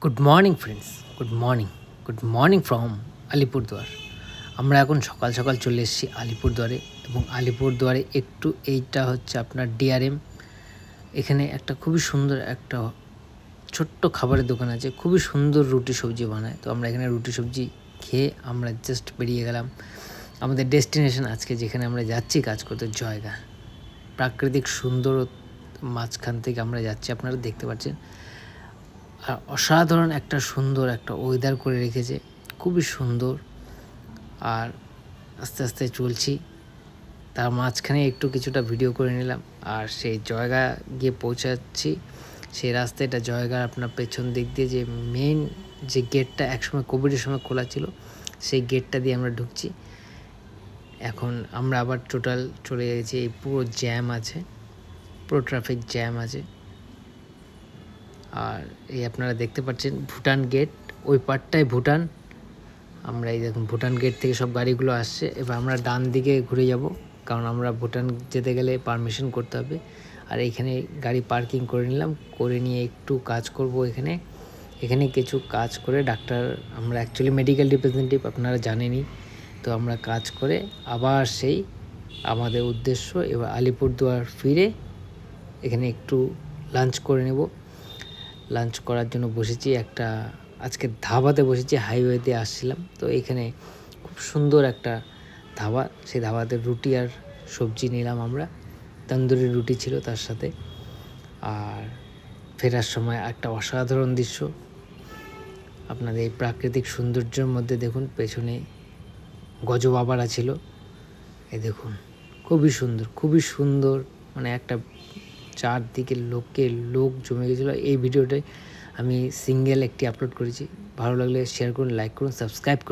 Good morning friends, good morning from Alipurduar. আমরা এখন সকাল সকাল চলে এসেছি আলিপুরদুয়ারে, এবং আলিপুরদুয়ারে একটু এইটা হচ্ছে আপনার ডিআরএম। এখানে একটা খুবই সুন্দর একটা ছোট্ট খাবারের দোকান আছে, খুবই সুন্দর রুটি সবজি বানায়। তো আমরা এখানে রুটি সবজি খেয়ে আমরা জাস্ট বেরিয়ে গেলাম আমাদের ডেস্টিনেশন আজকে, যেখানে আমরা যাচ্ছি কাজ করতে, জয়গা। প্রাকৃতিক সুন্দর মাঝখান থেকে আমরা যাচ্ছি, আপনারা দেখতে পাচ্ছেন। আর অসাধারণ একটা সুন্দর একটা ওয়েদার করে রেখেছে, খুবই সুন্দর। আর আস্তে আস্তে চলছি, তার মাঝখানে একটু কিছুটা ভিডিও করে নিলাম। আর সেই জয়গা গিয়ে পৌঁছাচ্ছি, সেই রাস্তাটা জয়গার আপনার পেছন দিক দিয়ে যে মেইন যে গেটটা একসময় কোভিডের সময় খোলা ছিল, সেই গেটটা দিয়ে আমরা ঢুকছি। এখন আমরা আবার টোটাল চলে গেছি, এই পুরো জ্যাম আছে, পুরো ট্রাফিক জ্যাম আছে। আর এই আপনারা দেখতে পাচ্ছেন ভুটান গেট, ওই পারটায় ভুটান। আমরা এই দেখুন ভুটান গেট থেকে সব গাড়িগুলো আসছে। এবার আমরা ডান দিকে ঘুরে যাব, কারণ আমরা ভুটান যেতে গেলে পারমিশন করতে হবে। আর এইখানে গাড়ি পার্কিং করে নিলাম, করে নিয়ে একটু কাজ করব এখানে কিছু কাজ করে ডাক্তার, আমরা অ্যাকচুয়ালি মেডিকেল রিপ্রেজেন্টেটিভ, আপনারা জানেনই। তো আমরা কাজ করে আবার সেই আমাদের উদ্দেশ্য, এবার আলিপুরদুয়ার ফিরে এখানে একটু লাঞ্চ করে নেব। লাঞ্চ করার জন্য বসেছি একটা, আজকে ধাবাতে বসেছি, হাইওয়েতে আসছিলাম। তো এখানে খুব সুন্দর একটা ধাবা, সেই ধাবাতে রুটি আর সবজি নিলাম আমরা, তন্দুরি রুটি ছিল তার সাথে। আর ফেরার সময় একটা অসাধারণ দৃশ্য, আপনাদের এই প্রাকৃতিক সৌন্দর্যের মধ্যে দেখুন পেছনে গজবাবারা ছিল, এই দেখুন খুবই সুন্দর, মানে একটা চারদিকে লোক জমে গেছিলো। এই ভিডিওটাই আমি সিঙ্গেল একটি আপলোড করেছি। ভালো লাগলে শেয়ার করুন, লাইক করুন, সাবস্ক্রাইব করুন।